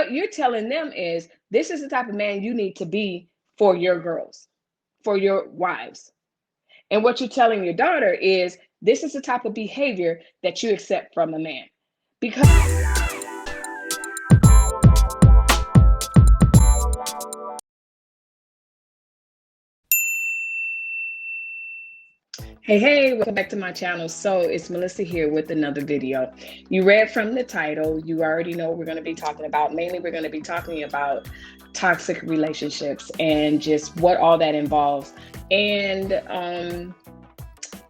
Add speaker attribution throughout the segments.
Speaker 1: what you're telling them is, this is the type of man you need to be for your girls, for your wives. And what you're telling your daughter is, this is the type of behavior that you accept from a man. Because hey, welcome back to my channel. So it's Melissa here with another video. You read from the title, you already know what we're going to be talking about. Mainly, we're going to be talking about toxic relationships and just what all that involves. And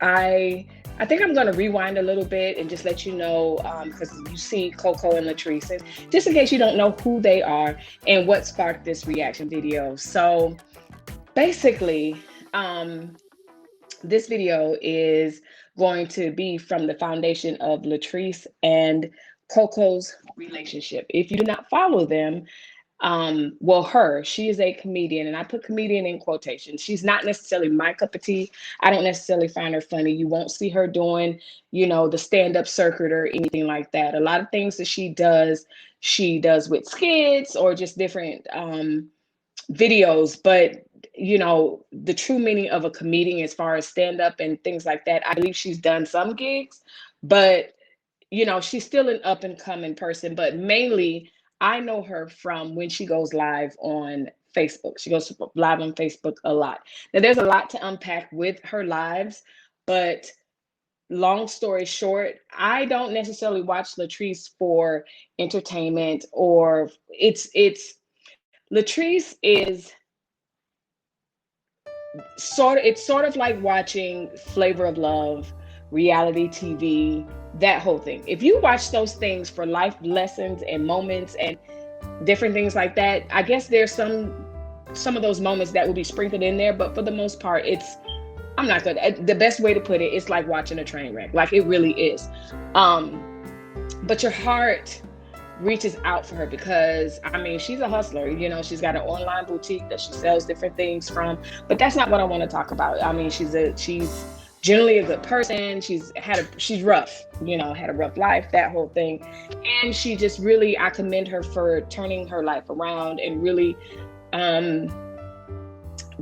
Speaker 1: I think I'm going to rewind a little bit and just let you know, because you see CoCo and Latrice, and just in case you don't know who they are and what sparked this reaction video. So basically, this video is going to be from the foundation of Latrice and CoCo's relationship. If you do not follow them, she is a comedian, and I put comedian in quotation. She's not necessarily my cup of tea. I don't necessarily find her funny. You won't see her doing, the stand-up circuit or anything like that. A lot of things that she does with skits or just different videos, but the true meaning of a comedian as far as stand-up and things like that, I believe she's done some gigs, but she's still an up-and-coming person. But mainly I know her from when she goes live on Facebook. She goes live on Facebook a lot. Now there's a lot to unpack with her lives, but long story short, I don't necessarily watch Latrice for entertainment, or Latrice is it's sort of like watching Flavor of Love, reality TV, that whole thing. If you watch those things for life lessons and moments and different things like that, I guess there's some of those moments that will be sprinkled in there, but for the most part, the best way to put it, it's like watching a train wreck. Like, it really is. But your heart reaches out for her because, she's a hustler. She's got an online boutique that she sells different things from, but that's not what I want to talk about. She's generally a good person. She's rough, had a rough life, that whole thing. And she just really, I commend her for turning her life around and really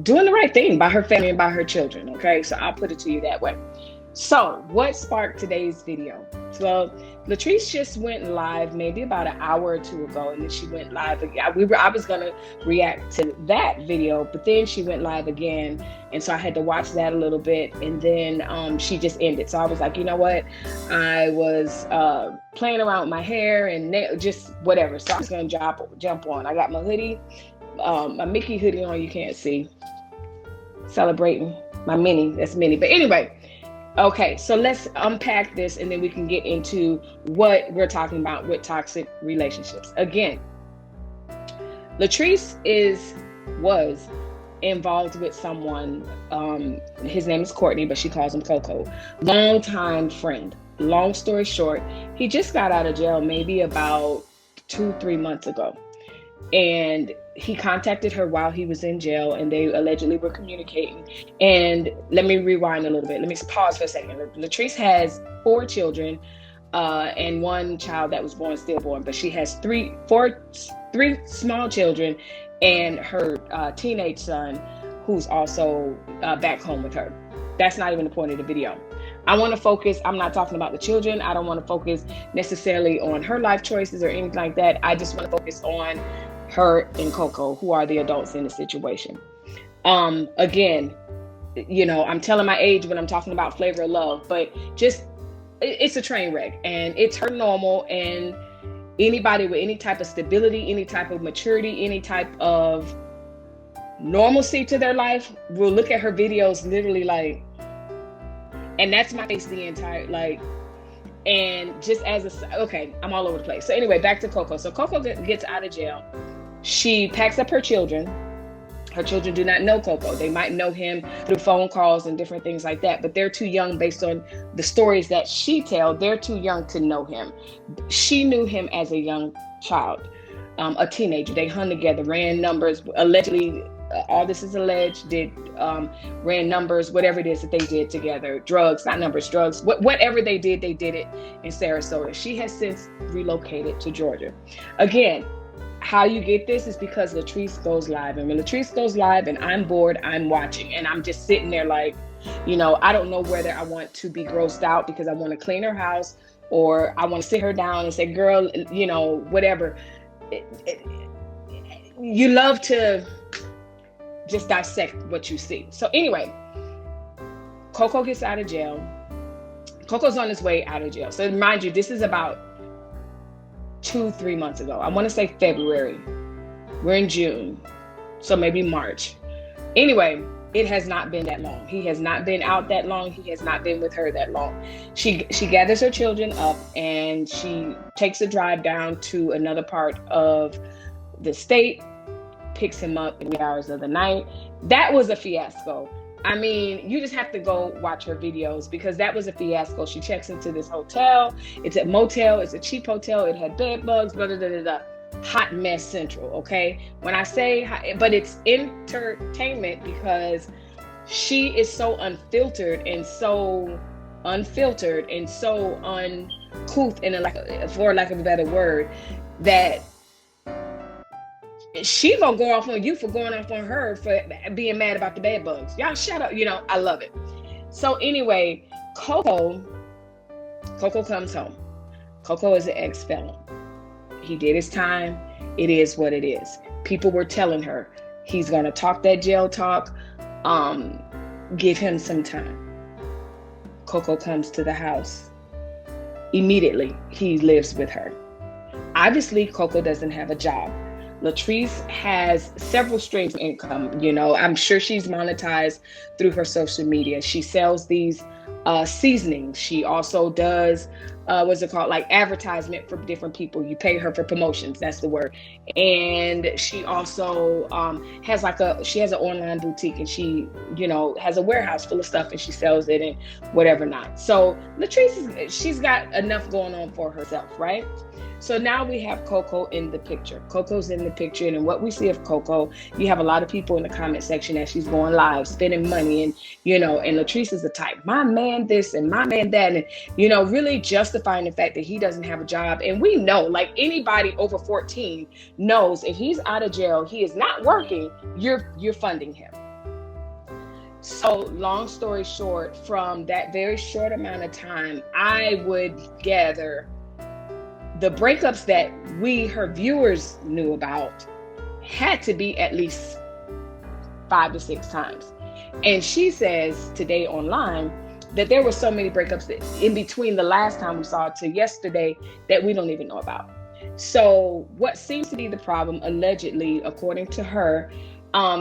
Speaker 1: doing the right thing by her family and by her children. Okay, so I'll put it to you that way. So what sparked today's video? So Latrice just went live maybe about an hour or two ago, and then she went live again. I was gonna react to that video, but then she went live again, and so I had to watch that a little bit, and then she just ended. So I was like, you know what? I was playing around with my hair and just whatever. So I was gonna jump on. I got my hoodie, my Mickey hoodie on. You can't see. Celebrating my mini. That's mini. But anyway. Okay, so let's unpack this and then we can get into what we're talking about with toxic relationships. Again, Latrice was involved with someone, his name is Courtney, but she calls him CoCo. Longtime friend. Long story short, he just got out of jail maybe about 2-3 months ago. And he contacted her while he was in jail, and they allegedly were communicating. And let me rewind a little bit. Let me pause for a second. Latrice has 4 children and 1 child that was born stillborn, but she has three small children and her teenage son, who's also back home with her. That's not even the point of the video. I'm not talking about the children. I don't want to focus necessarily on her life choices or anything like that. I just want to focus on her and CoCo, who are the adults in the situation. Again, I'm telling my age when I'm talking about Flavor of Love, but it's a train wreck, and it's her normal. And anybody with any type of stability, any type of maturity, any type of normalcy to their life will look at her videos literally like, and that's my face the entire, and just okay, I'm all over the place. So anyway, back to CoCo. So CoCo gets out of jail. She packs up her children. Her children do not know CoCo. They might know him through phone calls and different things like that, but they're too young based on the stories that she tells. They're too young to know him. She knew him as a young child, a teenager. They hung together, ran numbers, allegedly, all this is alleged, ran numbers, whatever it is that they did together, drugs, whatever they did it in Sarasota. She has since relocated to Georgia. Again, how you get this is because Latrice goes live. And when Latrice goes live and I'm bored, I'm watching. And I'm just sitting there like, I don't know whether I want to be grossed out because I want to clean her house, or I want to sit her down and say, girl, whatever. You love to just dissect what you see. So anyway, CoCo gets out of jail. CoCo's on his way out of jail. So mind you, this is about 2-3 months ago. I want to say February. We're in June, so maybe March. Anyway, it has not been that long. He has not been out that long. He has not been with her that long. She gathers her children up and she takes a drive down to another part of the state, picks him up in the hours of the night. That was a fiasco. I mean, you just have to go watch her videos because that was a fiasco. She checks into this hotel. It's a motel. It's a cheap hotel. It had bed bugs, blah, blah, blah, blah, blah. Hot mess central, okay? When I say, but it's entertainment because she is so unfiltered and so uncouth, and for lack of a better word, that she gonna go off on you for going off on her for being mad about the bed bugs. Y'all shut up. I love it. So anyway, CoCo comes home. CoCo is an ex-felon. He did his time. It is what it is. People were telling her he's gonna talk that jail talk. Give him some time. CoCo comes to the house. Immediately, he lives with her. Obviously, CoCo doesn't have a job. Latrice has several streams of income. I'm sure she's monetized through her social media. She sells these seasonings. She also does, what's it called? Like advertisement for different people. You pay her for promotions. That's the word. And she also has she has an online boutique, and she, has a warehouse full of stuff, and she sells it and whatever not. So Latrice, she's got enough going on for herself, right? So now we have CoCo in the picture. CoCo's in the picture, and what we see of CoCo, you have a lot of people in the comment section as she's going live, spending money, and and Latrice is the type, my man this and my man that, and really justifying the fact that he doesn't have a job. And we know, like anybody over 14 knows, if he's out of jail, he is not working, you're funding him. So long story short, from that very short amount of time, I would gather the breakups that her viewers knew about had to be at least 5 to 6 times. And she says today online that there were so many breakups that in between the last time we saw it to yesterday that we don't even know about. So what seems to be the problem, allegedly, according to her,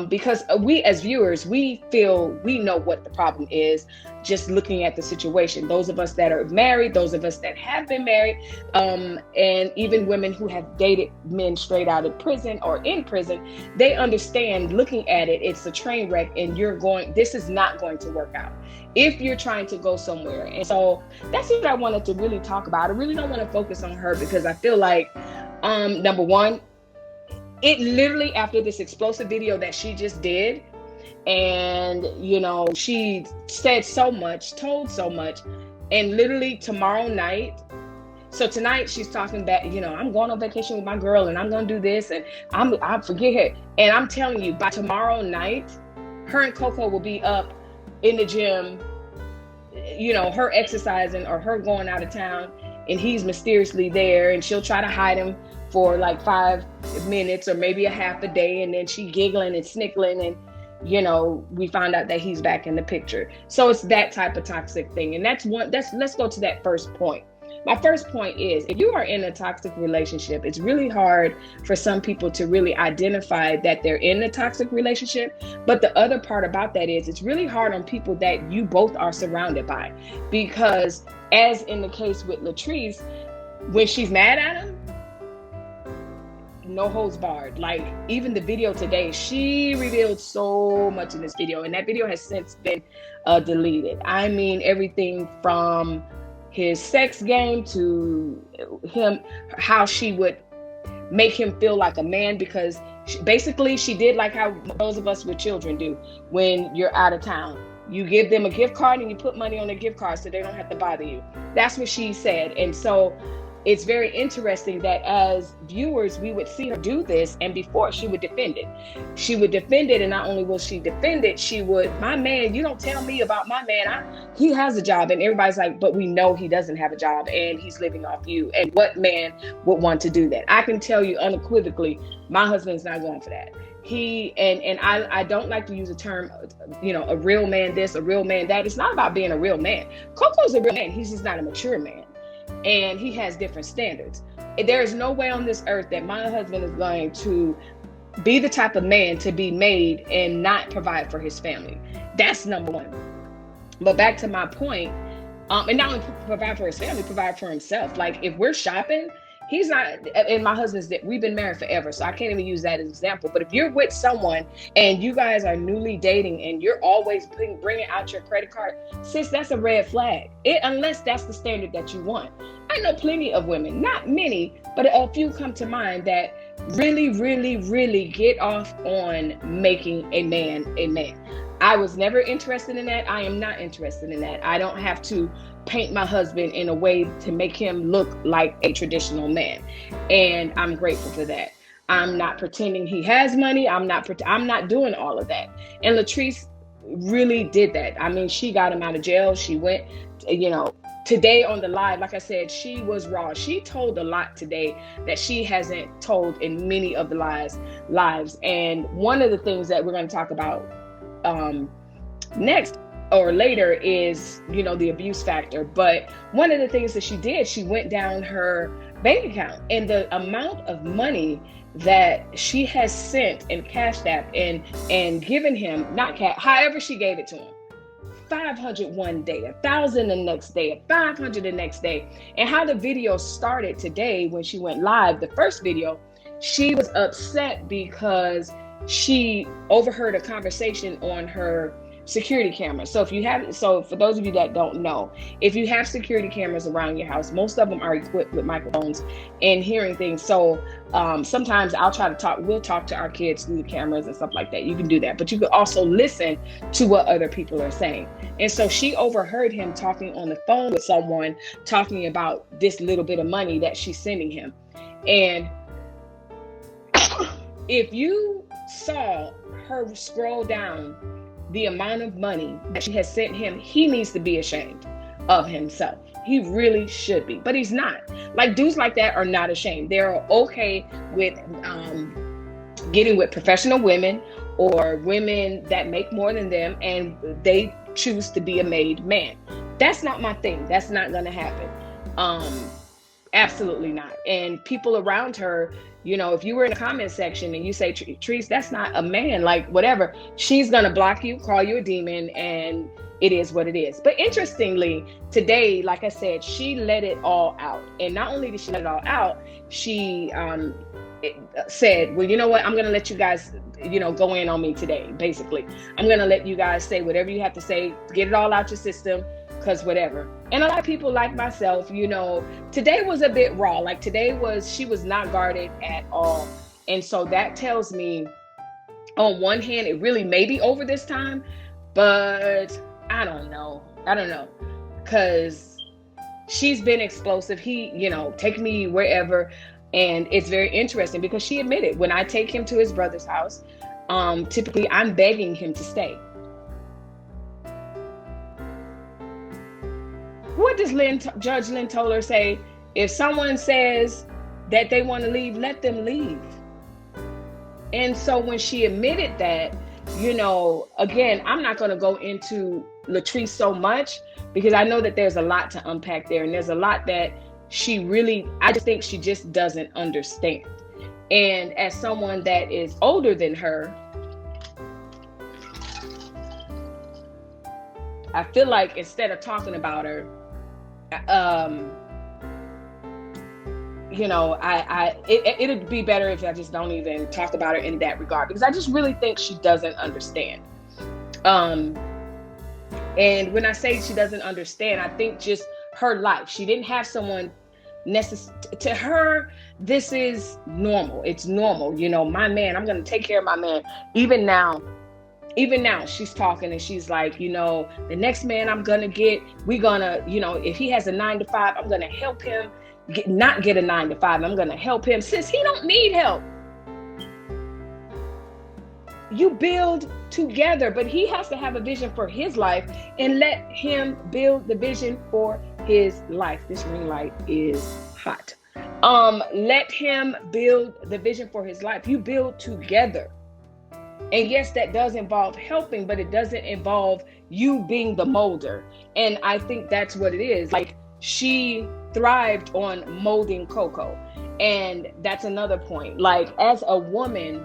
Speaker 1: because we as viewers, we feel we know what the problem is just looking at the situation. Those of us that are married, those of us that have been married, and even women who have dated men straight out of prison or in prison, they understand looking at it, it's a train wreck, and this is not going to work out if you're trying to go somewhere. And so that's what I wanted to really talk about. I really don't want to focus on her because I feel like, number one, it literally, after this explosive video that she just did, and she said so much, told so much, and literally tomorrow night, so tonight she's talking about, I'm going on vacation with my girl and I'm gonna do this and I forget her. And I'm telling you, by tomorrow night, her and CoCo will be up in the gym, her exercising or her going out of town, and he's mysteriously there, and she'll try to hide him for like 5 minutes or maybe a half a day, and then she giggling and snickling, and we found out that he's back in the picture. So it's that type of toxic thing. And let's go to that first point. My first point is, if you are in a toxic relationship, it's really hard for some people to really identify that they're in a toxic relationship. But the other part about that is it's really hard on people that you both are surrounded by, because as in the case with Latrice, when she's mad at him, no holds barred. Like even the video today, she revealed so much in this video, and that video has since been deleted. I mean, everything from his sex game to how she would make him feel like a man, because basically she did like how those of us with children do when you're out of town. You give them a gift card and you put money on the gift card so they don't have to bother you. That's what she said. And so it's very interesting that as viewers, we would see her do this, and before she would defend it. She would defend it, and not only will she defend it, she would, my man, you don't tell me about my man. He has a job, and everybody's like, but we know he doesn't have a job, and he's living off you. And what man would want to do that? I can tell you unequivocally, my husband's not going for that. I don't like to use the term, a real man this, a real man that. It's not about being a real man. CoCo's a real man. He's just not a mature man. And he has different standards. There is no way on this earth that my husband is going to be the type of man to be made and not provide for his family. That's number one. But back to my point, and not only provide for his family, provide for himself. Like if we're shopping, he's not, and my husband's, we've been married forever, so I can't even use that as an example. But if you're with someone and you guys are newly dating and you're always bringing out your credit card, sis, that's a red flag. Unless that's the standard that you want. I know plenty of women, not many, but a few come to mind that really, really, really get off on making a man a man. I was never interested in that. I am not interested in that. I don't have to paint my husband in a way to make him look like a traditional man. And I'm grateful for that. I'm not pretending he has money. I'm not doing all of that. And Latrice really did that. I mean, she got him out of jail. She went, today on the live, like I said, she was raw. She told a lot today that she hasn't told in many of the lives. And one of the things that we're going to talk about next or later is, the abuse factor. But one of the things that she did, she went down her bank account, and the amount of money that she has sent and cashed app and given him, not cash, however she gave it to him. 500 one day, 1,000 the next day, 500 the next day. And how the video started today when she went live, the first video, she was upset because she overheard a conversation on her security camera. So for those of you that don't know, if you have security cameras around your house, most of them are equipped with microphones and hearing things. So sometimes we'll talk to our kids through the cameras and stuff like that. You can do that, but you can also listen to what other people are saying. And so she overheard him talking on the phone with someone, talking about this little bit of money that she's sending him. And if you saw her scroll down the amount of money that she has sent him, he needs to be ashamed of himself. He really should be, but he's not. Like, dudes like that are not ashamed. They're okay with getting with professional women or women that make more than them, and they choose to be a made man. That's not my thing. That's not going to happen. Absolutely not. And people around her, if you were in the comment section and you say, Latrice, that's not a man, like whatever, she's going to block you, call you a demon, and it is what it is. But interestingly, today, like I said, she let it all out. And not only did she let it all out, she said, well, you know what? I'm going to let you guys, go in on me today, basically. I'm going to let you guys say whatever you have to say, get it all out your system, because whatever. And a lot of people like myself, today was a bit raw. Like she was not guarded at all. And so that tells me, on one hand, it really may be over this time, but I don't know. Because she's been explosive. He, take me wherever. And it's very interesting because she admitted, when I take him to his brother's house, typically I'm begging him to stay. What does Judge Lynn Toller say? If someone says that they want to leave, let them leave. And so when she admitted that, again, I'm not going to go into Latrice so much because I know that there's a lot to unpack there. And there's a lot that I just think she just doesn't understand. And as someone that is older than her, I feel like instead of talking about her, it'd be better if I just don't even talk about her in that regard, because I just really think she doesn't understand. And when I say she doesn't understand, I think just her life. She didn't have someone to her. This is normal. It's normal. My man, I'm going to take care of my man. Even now, she's talking and she's like, the next man I'm going to get, we're going to, if he has a 9 to 5, I'm going to help him not get a 9-to-5. I'm going to help him. Sis, he don't need help. You build together, but he has to have a vision for his life, and let him build the vision for his life. This ring light is hot. Let him build the vision for his life. You build together. And yes, that does involve helping, but it doesn't involve you being the molder. And I think that's what it is. Like, she thrived on molding CoCo. And that's another point. Like, as a woman,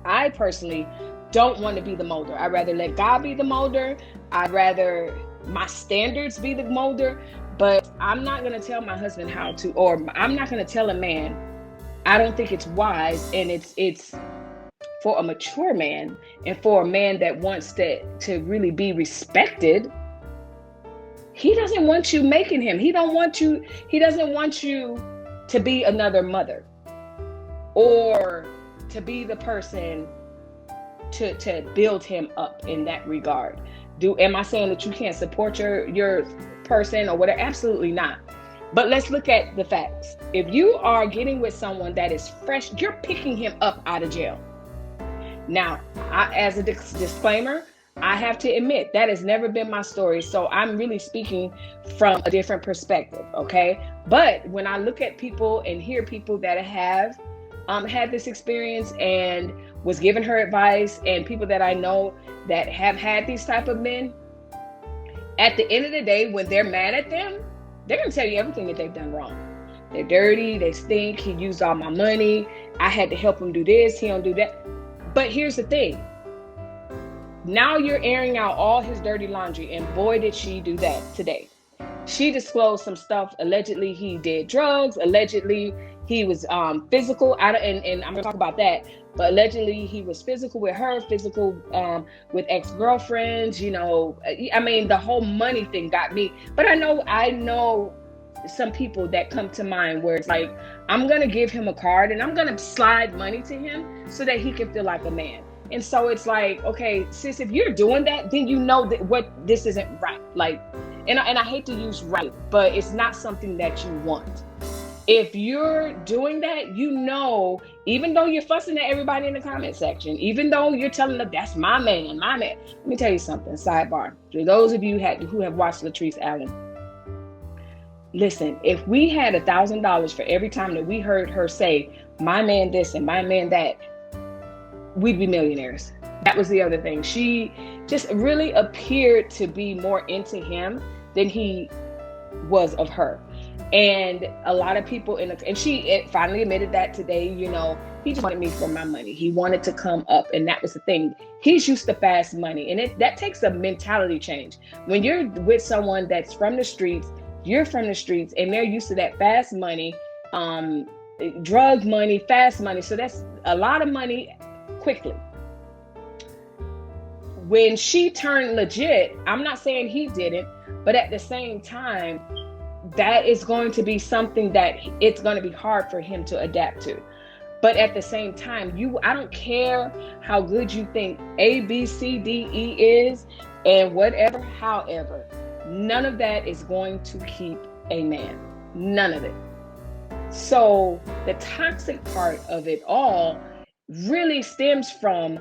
Speaker 1: I personally don't want to be the molder. I'd rather let God be the molder. I'd rather my standards be the molder. But I'm not going to tell my husband how to, or I'm not going to tell a man. I don't think it's wise. And it's for a mature man, and for a man that wants to really be respected. He doesn't want you making him. He doesn't want you to be another mother, or to be the person to build him up in that regard. Am I saying that you can't support your person or whatever? Absolutely not. But let's look at the facts. If you are getting with someone that is fresh, you're picking him up out of jail. Now, as a disclaimer, I have to admit that has never been my story. So I'm really speaking from a different perspective, okay? But when I look at people and hear people that have had this experience and was giving her advice, and people that I know that have had these type of men, at the end of the day, when they're mad at them, they're going to tell you everything that they've done wrong. They're dirty, they stink, he used all my money, I had to help him do this, he don't do that. But here's the thing. Now you're airing out all his dirty laundry, and boy, did she do that today. She disclosed some stuff. Allegedly, he did drugs. Allegedly, he was physical. And I'm going to talk about that. But allegedly, he was physical with her, physical with ex-girlfriends. You know, I mean, the whole money thing got me. But I know some people that come to mind where it's like, I'm going to give him a card and I'm going to slide money to him so that he can feel like a man. And so it's like, okay, sis, if you're doing that, then you know that this isn't right. Like, and I hate to use right, but it's not something that you want. If you're doing that, you know, even though you're fussing at everybody in the comment section, even though you're telling them that's my man. Let me tell you something, sidebar. For those of you who have watched Latrice Allen, listen, if we had $1,000 for every time that we heard her say, my man this and my man that, we'd be millionaires. That was the other thing. She just really appeared to be more into him than he was of her. And a lot of people and she finally admitted that today, you know, he just wanted me for my money. He wanted to come up, and that was the thing. He's used to fast money, and that takes a mentality change. When you're with someone that's from the streets, you're from the streets, and they're used to that fast money, drug money, fast money. So that's a lot of money quickly. When she turned legit, I'm not saying he didn't, but at the same time, that is going to be something that it's going to be hard for him to adapt to. But at the same time, I don't care how good you think A, B, C, D, E is, and whatever, however, none of that is going to keep a man. None of it. So the toxic part of it all really stems from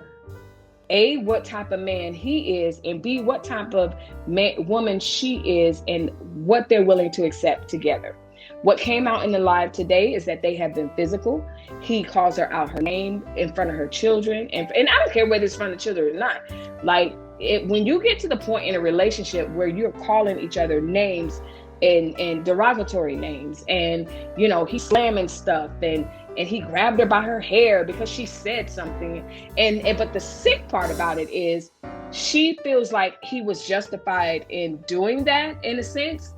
Speaker 1: A, what type of man he is, and B, what type of woman she is, and what they're willing to accept together. What came out in the live today is that they have been physical. He calls her out her name in front of her children. And I don't care whether it's in front of children or not. Like, when you get to the point in a relationship where you're calling each other names and derogatory names, and, you know, he's slamming stuff, and he grabbed her by her hair because she said something. But the sick part about it is she feels like he was justified in doing that, in a sense,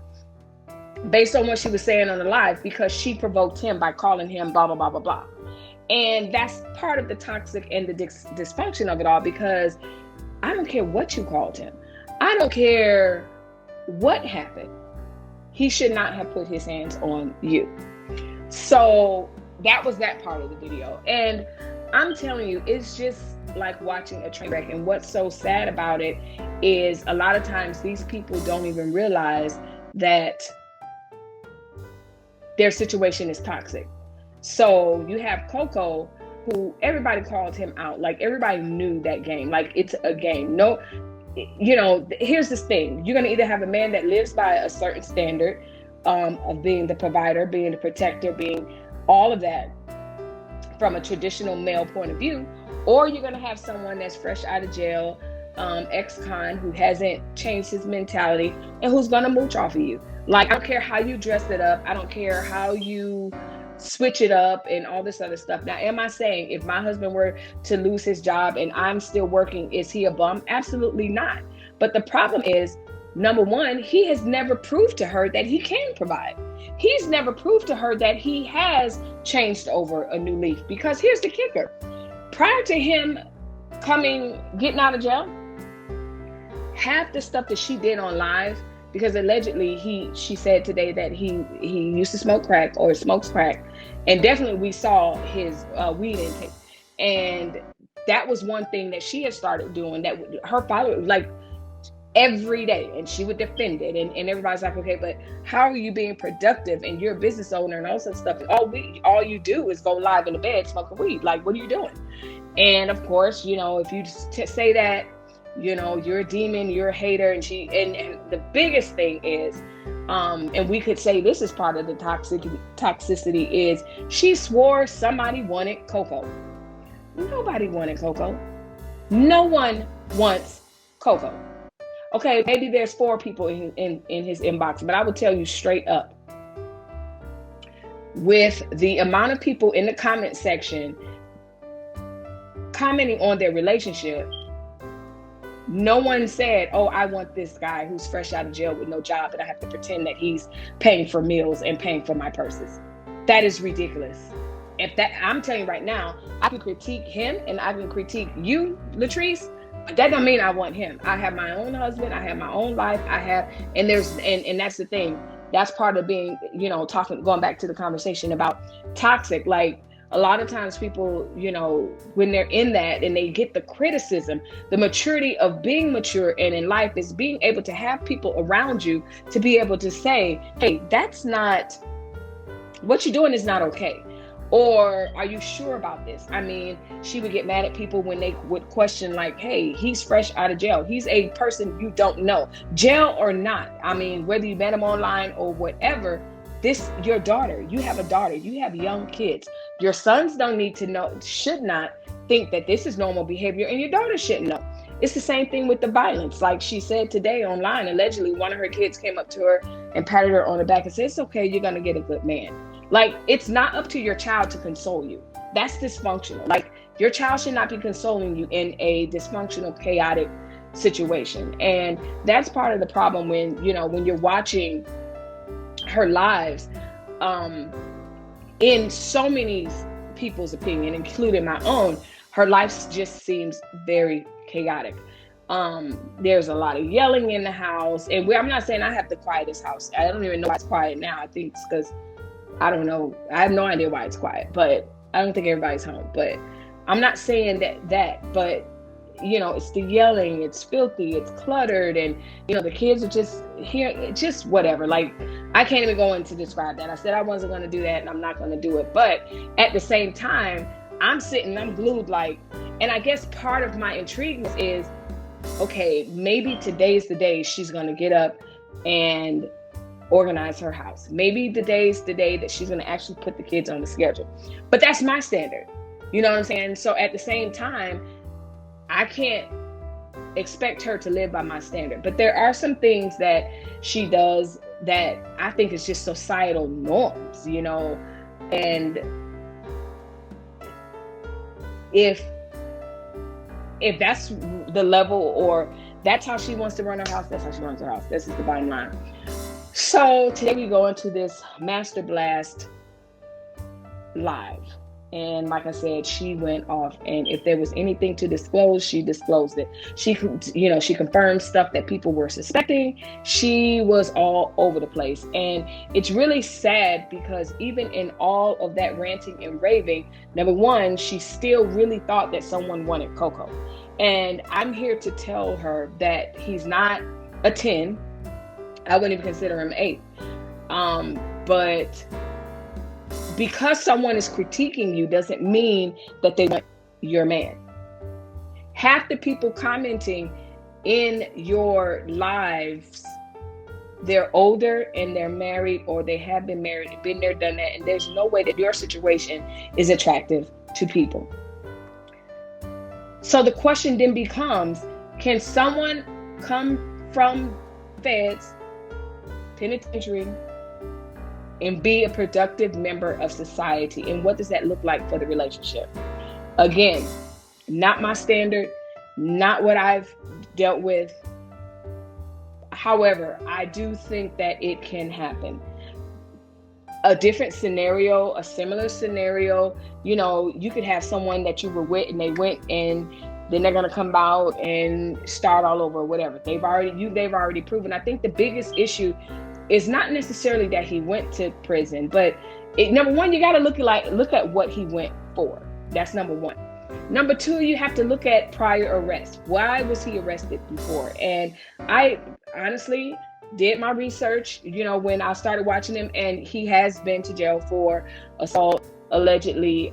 Speaker 1: based on what she was saying on the live, because she provoked him by calling him blah, blah, blah, blah, blah. And that's part of the toxic and the dysfunction of it all, because I don't care what you called him. I don't care what happened. He should not have put his hands on you. So that was that part of the video. And I'm telling you, it's just like watching a train wreck. And what's so sad about it is a lot of times these people don't even realize that their situation is toxic. So you have CoCo, who everybody called him out. Like, everybody knew that game. Like, it's a game. No, here's this thing. You're going to either have a man that lives by a certain standard of being the provider, being the protector, being all of that from a traditional male point of view, or you're going to have someone that's fresh out of jail, ex-con, who hasn't changed his mentality and who's going to mooch off of you. Like, I don't care how you dress it up. I don't care how you switch it up and all this other stuff. Now, am I saying if my husband were to lose his job and I'm still working, is he a bum? Absolutely not. But the problem is, number one, he has never proved to her that he can provide. He's never proved to her that he has changed over a new leaf. Because here's the kicker. Prior to him getting out of jail, half the stuff that she did on live, because allegedly she said today that he used to smoke crack or smokes crack, and definitely we saw his weed intake, and that was one thing that she had started doing, that her followers, like, every day, and she would defend it, and everybody's like, okay, but how are you being productive, and you're a business owner and all that stuff, all you do is go live in the bed smoking weed? Like, what are you doing? And of course, if you say that, you're a demon, you're a hater, and the biggest thing is, and we could say this is part of the toxicity, is she swore somebody wanted CoCo. Nobody wanted CoCo. No one wants CoCo. Okay, maybe there's 4 people in his inbox, but I will tell you straight up, with the amount of people in the comment section commenting on their relationship, no one said, oh, I want this guy who's fresh out of jail with no job, and I have to pretend that he's paying for meals and paying for my purses. That is ridiculous. I'm telling you right now, I can critique him and I can critique you, Latrice, but that don't mean I want him. I have my own husband. I have my own life. And that's the thing. That's part of being, going back to the conversation about toxic. Like, a lot of times people, when they're in that and they get the criticism, the maturity of being mature and in life is being able to have people around you to be able to say, hey, that's not, what you're doing is not okay. Or are you sure about this? I mean, she would get mad at people when they would question, like, hey, he's fresh out of jail. He's a person you don't know, jail or not. I mean, whether you met him online or whatever, your daughter, you have a daughter, you have young kids. Your sons don't need to know, should not think that this is normal behavior, and your daughter shouldn't know. It's the same thing with the violence. Like she said today online, allegedly one of her kids came up to her and patted her on the back and said, it's okay, you're going to get a good man. Like, it's not up to your child to console you. That's dysfunctional. Like, your child should not be consoling you in a dysfunctional, chaotic situation. And that's part of the problem when you're watching her lives, in so many people's opinion, including my own, her life just seems very chaotic. There's a lot of yelling in the house, and I'm not saying I have the quietest house. I don't even know why it's quiet now. I think it's because, I don't know. I have no idea why it's quiet, but I don't think everybody's home. But I'm not saying that, but it's the yelling, it's filthy, it's cluttered, and the kids are just here, just whatever. Like, I can't even go in to describe that. I said I wasn't going to do that, and I'm not going to do it. But at the same time, I'm glued, like, and I guess part of my intrigue is, okay, maybe today's the day she's going to get up and organize her house. Maybe today's the day that she's going to actually put the kids on the schedule. But that's my standard. You know what I'm saying? So at the same time, I can't expect her to live by my standard. But there are some things that she does that I think is just societal norms, and if that's the level, or that's how she wants to run her house, that's how she runs her house. This is the bottom line. So today we go into this Master Blast live. And like I said, she went off, and if there was anything to disclose, she disclosed it. She confirmed stuff that people were suspecting. She was all over the place. And it's really sad because even in all of that ranting and raving, number one, she still really thought that someone wanted CoCo. And I'm here to tell her that he's not a 10. I wouldn't even consider him 8. But because someone is critiquing you doesn't mean that they want your man. Half the people commenting in your lives, they're older and they're married, or they have been married, been there, done that, and there's no way that your situation is attractive to people. So the question then becomes, can someone come from feds, penitentiary, and be a productive member of society? And what does that look like for the relationship? Again, not my standard, not what I've dealt with. However, I do think that it can happen. A different scenario, a similar scenario, you could have someone that you were with and they went and then they're going to come out and start all over or whatever. They've already proven. I think the biggest issue is not necessarily that he went to prison, but number one, you got to look at what he went for. That's number one. Number two, you have to look at prior arrest. Why was he arrested before? And I honestly did my research, when I started watching him, and he has been to jail for assault, allegedly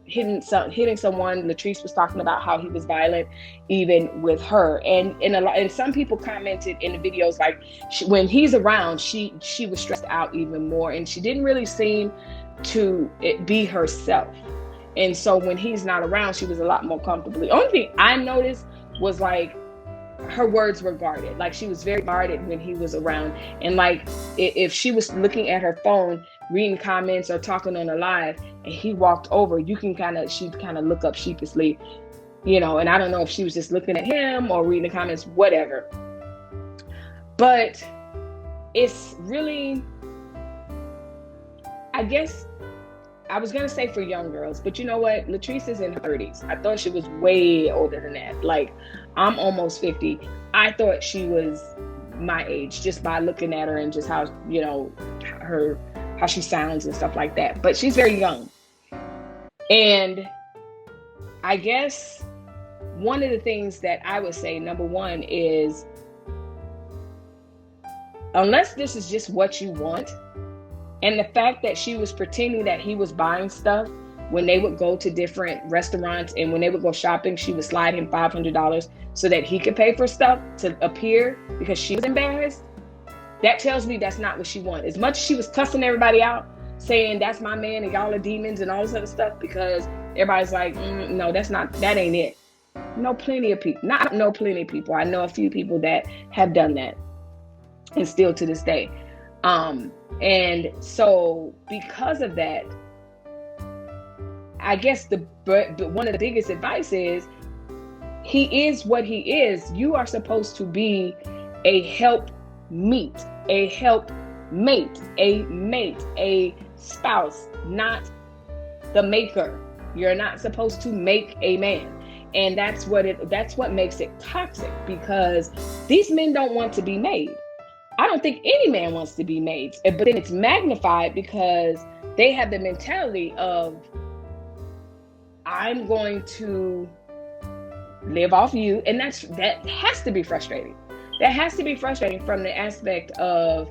Speaker 1: hitting someone. Latrice was talking about how he was violent even with her, and some people commented in the videos like when he's around, she was stressed out even more, and she didn't really seem to be herself. And so when he's not around, she was a lot more comfortable. The only thing I noticed was like her words were guarded. Like she was very guarded when he was around. And like if she was looking at her phone, reading comments or talking on a live, and he walked over, she'd kind of look up sheepishly, and I don't know if she was just looking at him or reading the comments, whatever. But it's really, I guess, I was going to say for young girls, but you know what? Latrice is in her 30s. I thought she was way older than that. Like, I'm almost 50. I thought she was my age just by looking at her and just how, how she sounds and stuff like that. But she's very young. And I guess one of the things that I would say, number one, is unless this is just what you want, and the fact that she was pretending that he was buying stuff when they would go to different restaurants, and when they would go shopping, she would slide him $500 so that he could pay for stuff to appear because she was embarrassed. That tells me that's not what she wanted. As much as she was cussing everybody out, saying that's my man and y'all are demons and all this other stuff, because everybody's like, no, that ain't it. I know plenty of people. I know a few people that have done that, and still to this day. And so because of that, I guess one of the biggest advice is, he is what he is. You are supposed to be a helpmeet, a mate, a spouse, not the maker. You're not supposed to make a man. And that's what makes it toxic, because these men don't want to be made. I don't think any man wants to be made, but then it's magnified because they have the mentality of, I'm going to live off you. And that has to be frustrating. That has to be frustrating from the aspect of,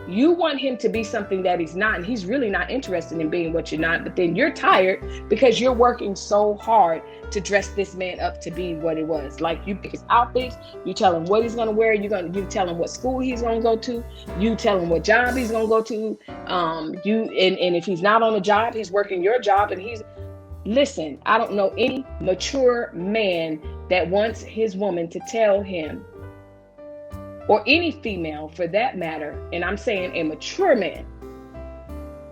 Speaker 1: you want him to be something that he's not, and he's really not interested in being what you're not, but then you're tired because you're working so hard to dress this man up to be what it was. Like, you pick his outfits, you tell him what he's going to wear, you tell him what school he's going to go to, you tell him what job he's going to go to, and if he's not on a job, he's working your job, and listen, I don't know any mature man that wants his woman to tell him, or any female for that matter, and I'm saying a mature man,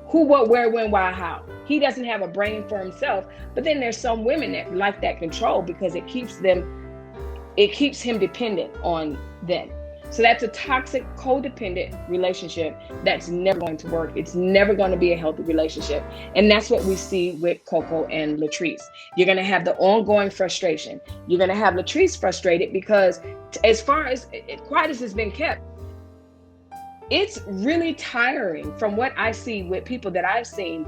Speaker 1: who, what, where, when, why, how. He doesn't have a brain for himself. But then there's some women that like that control because it keeps him dependent on them. So that's a toxic, codependent relationship that's never going to work. It's never going to be a healthy relationship. And that's what we see with CoCo and Latrice. You're going to have the ongoing frustration. You're going to have Latrice frustrated because, as far as quiet as it's been kept, it's really tiring from what I see with people that I've seen,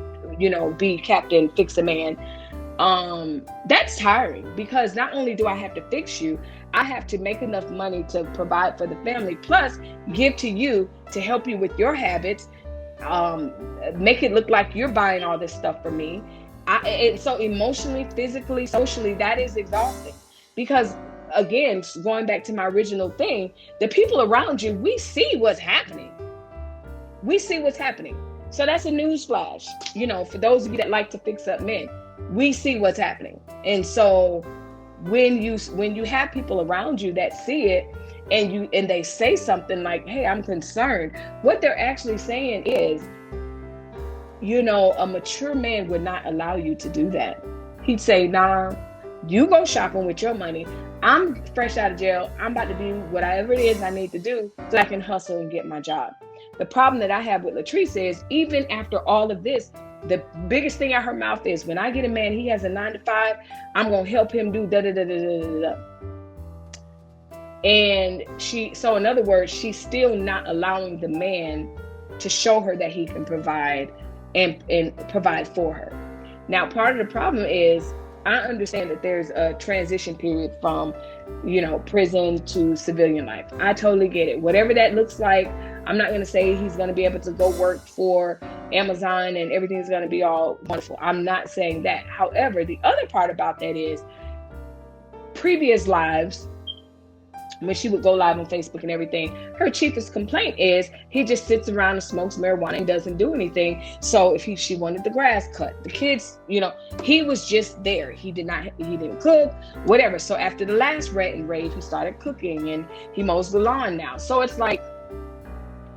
Speaker 1: be captain, fix a man. That's tiring, because not only do I have to fix you, I have to make enough money to provide for the family, plus give to you to help you with your habits. make it look like you're buying all this stuff for me. And so emotionally, physically, socially, that is exhausting. Because again, going back to my original thing, the people around you, we see what's happening. We see what's happening. So that's a news flash, for those of you that like to fix up men, we see what's happening. And so when you have people around you that see it, and they say something like, hey, I'm concerned, what they're actually saying is, a mature man would not allow you to do that. He'd say, nah, you go shopping with your money. I'm fresh out of jail. I'm about to do whatever it is I need to do so I can hustle and get my job. The problem that I have with Latrice is, even after all of this, the biggest thing out her mouth is, when I get a man, he has a 9-to-5, I'm going to help him do da-da-da-da-da-da-da. And so in other words, she's still not allowing the man to show her that he can provide and provide for her. Now, part of the problem is, I understand that there's a transition period from, prison to civilian life. I totally get it. Whatever that looks like, I'm not going to say he's going to be able to go work for Amazon and everything's going to be all wonderful. I'm not saying that. However, the other part about that is, previous lives, when she would go live on Facebook and everything, her chiefest complaint is he just sits around and smokes marijuana and doesn't do anything. So if she wanted the grass cut, the kids, he was just there. He didn't cook, whatever. So after the last rant and rave, he started cooking and he mows the lawn now. So it's like,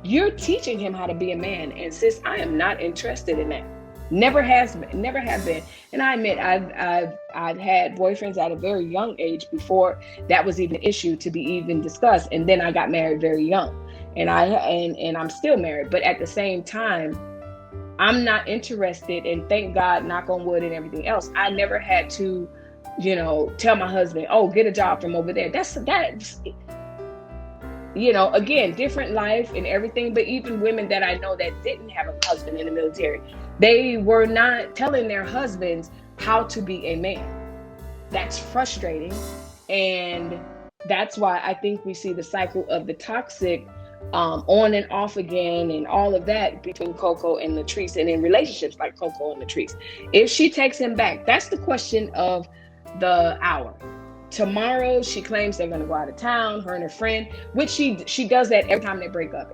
Speaker 1: you're teaching him how to be a man. And sis, I am not interested in that. Never have been. And I admit, I've had boyfriends at a very young age before that was even an issue to be even discussed. And then I got married very young, and I'm still married. But at the same time, I'm not interested. And thank God, knock on wood and everything else, I never had to, tell my husband, oh, get a job from over there. That's again, different life and everything. But even women that I know that didn't have a husband in the military, they were not telling their husbands how to be a man. That's frustrating. And that's why I think we see the cycle of the toxic on and off again and all of that between CoCo and Latrice, and in relationships like CoCo and Latrice. If she takes him back, that's the question of the hour. Tomorrow, she claims they're going to go out of town, her and her friend, which she does that every time they break up.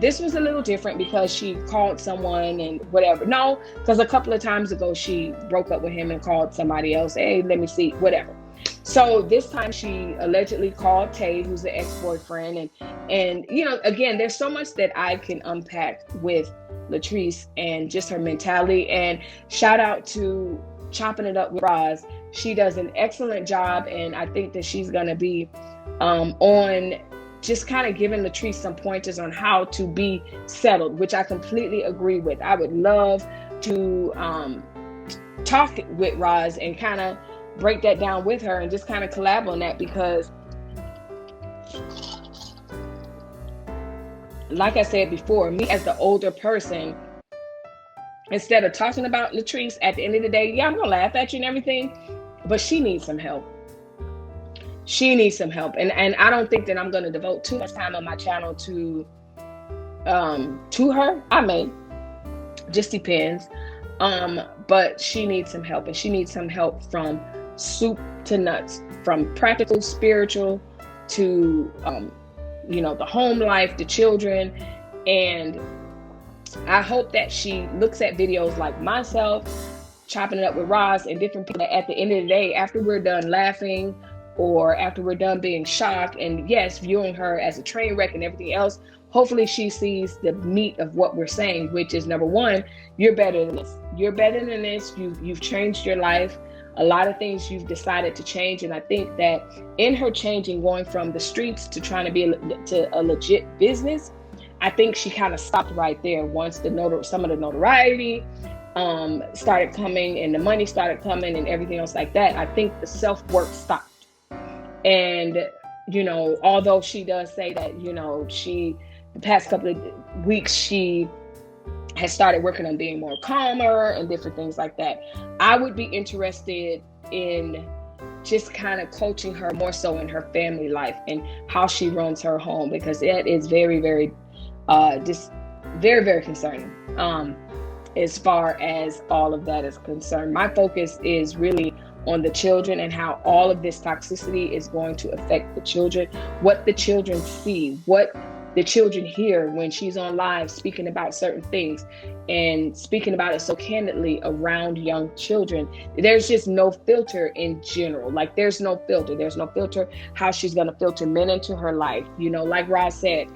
Speaker 1: This was a little different because she called someone and whatever. No, because a couple of times ago, she broke up with him and called somebody else. Hey, let me see, whatever. So this time she allegedly called Tay, who's the ex-boyfriend. And again, there's so much that I can unpack with Latrice and just her mentality. And shout out to Chopping It Up with Roz. She does an excellent job, and I think that she's going to be on just kind of giving Latrice some pointers on how to be settled, which I completely agree with. I would love to talk with Roz and kind of break that down with her and just kind of collab on that, because like I said before, me as the older person, instead of talking about Latrice, at the end of the day, yeah, I'm going to laugh at you and everything, but she needs some help. And I don't think that I'm going to devote too much time on my channel to her. I may, just depends. But she needs some help, and she needs some help from soup to nuts, from practical, spiritual to, the home life, the children. And I hope that she looks at videos like myself, Chopping It Up with Roz, and different people that at the end of the day, after we're done laughing or after we're done being shocked and yes, viewing her as a train wreck and everything else, hopefully she sees the meat of what we're saying, which is, number one, you're better than this. You're better than this. You've changed your life. A lot of things you've decided to change. And I think that in her changing, going from the streets to trying to be to a legit business, I think she kind of stopped right there once some of the notoriety started coming and the money started coming and everything else like that. I think the self-work stopped. And, although she does say that, the past couple of weeks, she has started working on being more calmer and different things like that. I would be interested in just kind of coaching her more so in her family life and how she runs her home, because it is very, very Very, very concerning. As far as all of that is concerned, my focus is really on the children and how all of this toxicity is going to affect the children, what the children see, what the children hear when she's on live speaking about certain things and speaking about it so candidly around young children. There's just no filter in general. Like there's no filter how she's going to filter men into her life. You know, like Ross said,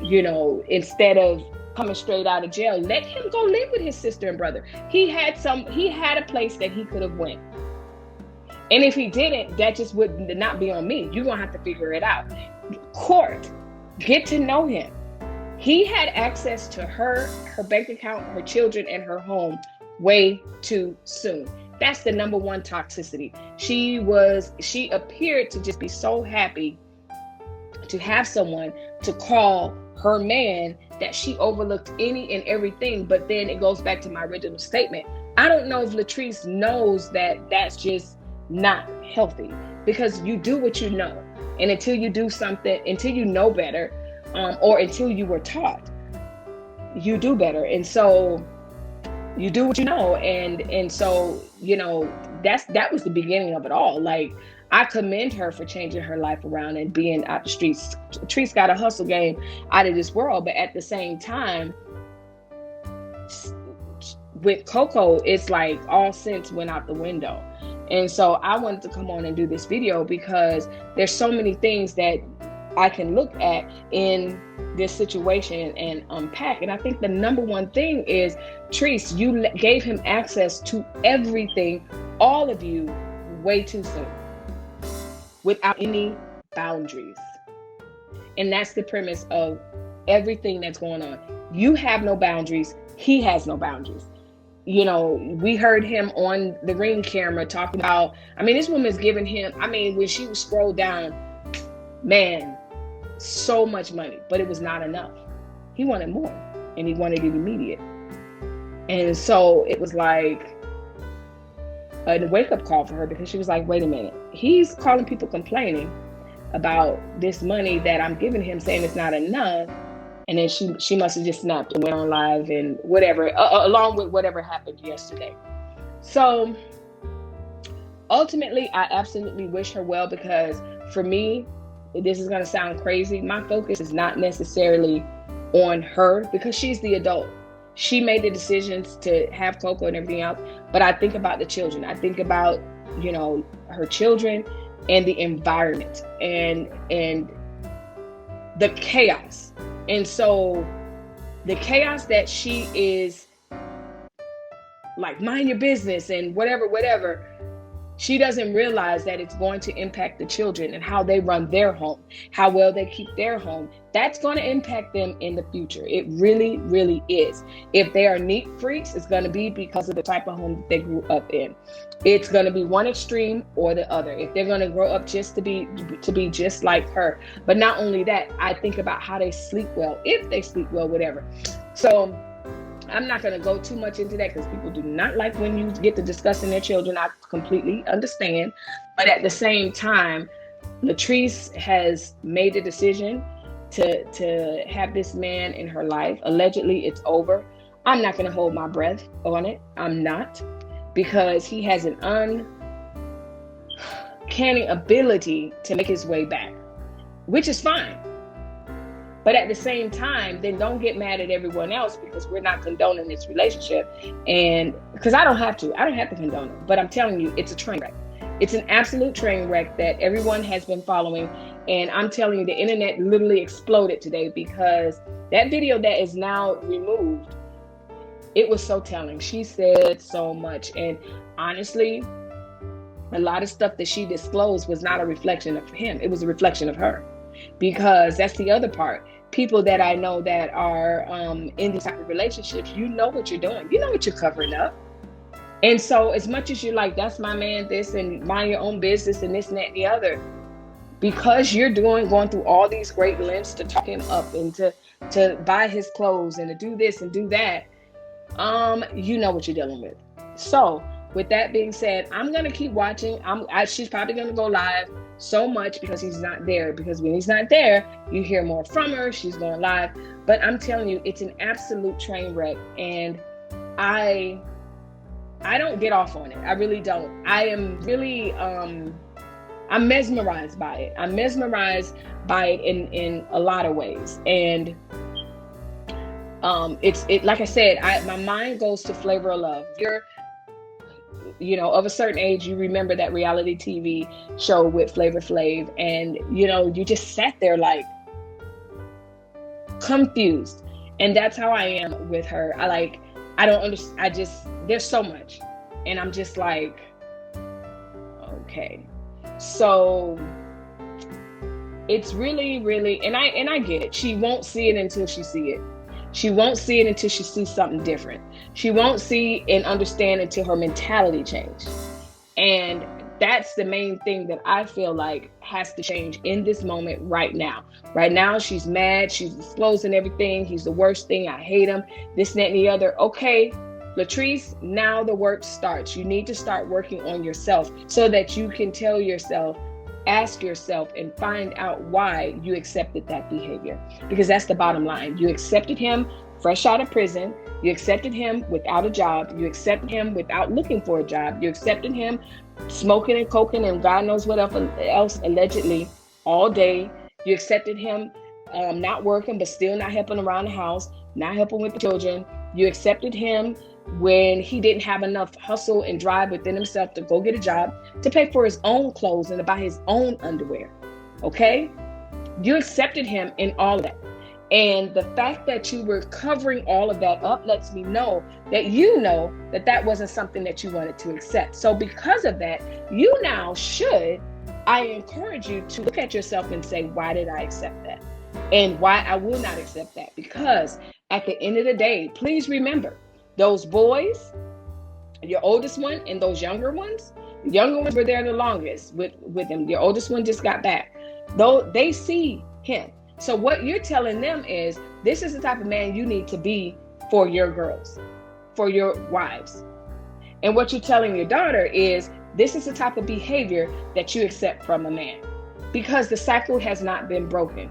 Speaker 1: you know, instead of coming straight out of jail, let him go live with his sister and brother. He had a place that he could have went. And if he didn't, that just would not be on me. You're going to have to figure it out. Court, get to know him. He had access to her bank account, her children, and her home way too soon. That's the number one toxicity. She appeared to just be so happy to have someone to call her man that she overlooked any and everything. But then it goes back to my original statement. I don't know if Latrice knows that that's just not healthy, because you do what you know. And until you do something, until you know better, or until you were taught, you do better. And so you do what you know. And so, you know, that was the beginning of it all. Like, I commend her for changing her life around and being out the streets. Latrice got a hustle game out of this world, but at the same time, with CoCo, it's like all sense went out the window. And so I wanted to come on and do this video because there's so many things that I can look at in this situation and unpack. And I think the number one thing is, Latrice, you gave him access to everything, all of you, way too soon, without any boundaries. And that's the premise of everything that's going on. You have no boundaries. He has no boundaries. You know, we heard him on the Ring camera talking about, I mean, this woman's giving him, I mean, when she was scrolled down, man, so much money, but it was not enough. He wanted more, and he wanted it immediate. And so it was like a wake-up call for her, because she was like, wait a minute, he's calling people complaining about this money that I'm giving him, saying it's not enough. And then she must have just snapped and went on live and whatever, along with whatever happened yesterday. So ultimately, I absolutely wish her well, because for me, this is going to sound crazy, my focus is not necessarily on her, because she's the adult. She made the decisions to have CoCo and everything else, but I think about the children. I think about, you know, her children and the environment and the chaos. And so the chaos that she is like, mind your business and whatever, she doesn't realize that it's going to impact the children and how they run their home, how well they keep their home. That's going to impact them in the future. It really, really is. If they are neat freaks, it's going to be because of the type of home that they grew up in. It's going to be one extreme or the other. If they're going to grow up just to be just like her. But not only that, I think about how they sleep well, if they sleep well, whatever. So I'm not going to go too much into that, because people do not like when you get to discussing their children. I completely understand. But at the same time, Latrice has made the decision to have this man in her life. Allegedly, it's over. I'm not going to hold my breath on it. I'm not. Because he has an uncanny ability to make his way back, which is fine. But at the same time, then don't get mad at everyone else, because we're not condoning this relationship. And because I don't have to condone it, but I'm telling you, it's a train wreck. It's an absolute train wreck that everyone has been following. And I'm telling you, the internet literally exploded today, because that video that is now removed, it was so telling. She said so much. And honestly, a lot of stuff that she disclosed was not a reflection of him. It was a reflection of her. Because that's the other part. People that I know that are in these type of relationships, you know what you're doing. You know what you're covering up. And so as much as you're like, that's my man, this, and mind your own business and this and that and the other, because you're going through all these great lengths to talk him up and to buy his clothes and to do this and do that, you know what you're dealing with. So with that being said, I'm going to keep watching. She's probably going to go live so much because he's not there. Because when he's not there, you hear more from her. She's going live. But I'm telling you, it's an absolute train wreck. And I don't get off on it. I really don't. I am really, I'm mesmerized by it. I'm mesmerized by it in a lot of ways. And like I said, my mind goes to Flavor of Love. You're of a certain age, you remember that reality TV show with Flavor Flav, and you just sat there like confused. And that's how I am with her. I don't understand. There's so much, and I'm just like, okay. So it's really, really, and I get it. She won't see it until she see it. She won't see it until she sees something different. She won't see and understand until her mentality changes. And that's the main thing that I feel like has to change in this moment right now. Right now, she's mad. She's disclosing everything. He's the worst thing. I hate him. This, that, and the other. Okay, Latrice, now the work starts. You need to start working on yourself so that you can tell yourself, ask yourself, and find out why you accepted that behavior. Because that's the bottom line. You accepted him fresh out of prison. You accepted him without a job. You accepted him without looking for a job. You accepted him smoking and coking and God knows what else allegedly all day. You accepted him not working, but still not helping around the house, not helping with the children. You accepted him when he didn't have enough hustle and drive within himself to go get a job, to pay for his own clothes and to buy his own underwear. Okay? You accepted him in all of that. And the fact that you were covering all of that up lets me know that that wasn't something that you wanted to accept. So because of that, you now I encourage you to look at yourself and say, why did I accept that? And why I will not accept that? Because at the end of the day, please remember, those boys, your oldest one and those younger ones were there the longest with him. Your oldest one just got back. Though they see him. So what you're telling them is, this is the type of man you need to be for your girls, for your wives. And what you're telling your daughter is, this is the type of behavior that you accept from a man, because the cycle has not been broken.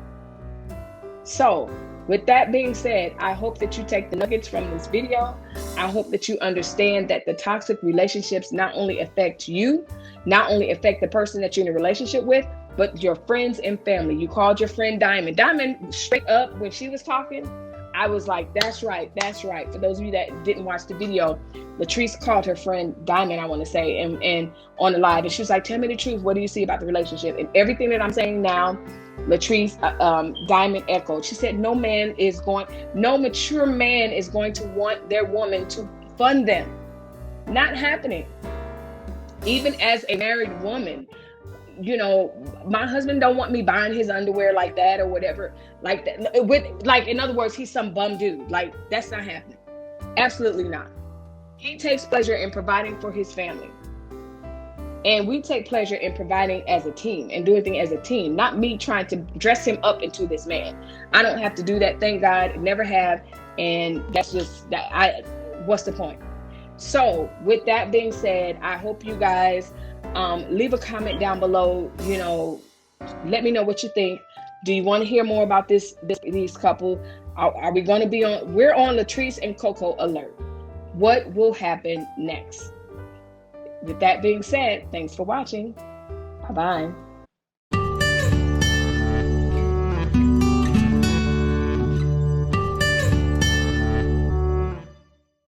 Speaker 1: So with that being said, I hope that you take the nuggets from this video. I hope that you understand that the toxic relationships not only affect you, not only affect the person that you're in a relationship with, but your friends and family. You called your friend Diamond. Diamond, straight up, when she was talking, I was like, that's right, that's right. For those of you that didn't watch the video, Latrice called her friend Diamond, I want to say, and on the live, and she was like, tell me the truth. What do you see about the relationship? And everything that I'm saying now, Latrice, Diamond echoed. She said, no mature man is going to want their woman to fund them. Not happening. Even as a married woman, my husband don't want me buying his underwear like that or whatever, like that. In other words, he's some bum dude. Like, that's not happening. Absolutely not. He takes pleasure in providing for his family. And we take pleasure in providing as a team and doing things as a team, not me trying to dress him up into this man. I don't have to do that. Thank God. Never have. And that's just that. What's the point? So with that being said, I hope you guys leave a comment down below. Let me know what you think. Do you want to hear more about these couple? Are we going to be on? We're on Latrice and CoCo alert. What will happen next? With that being said, thanks for watching. Bye-bye.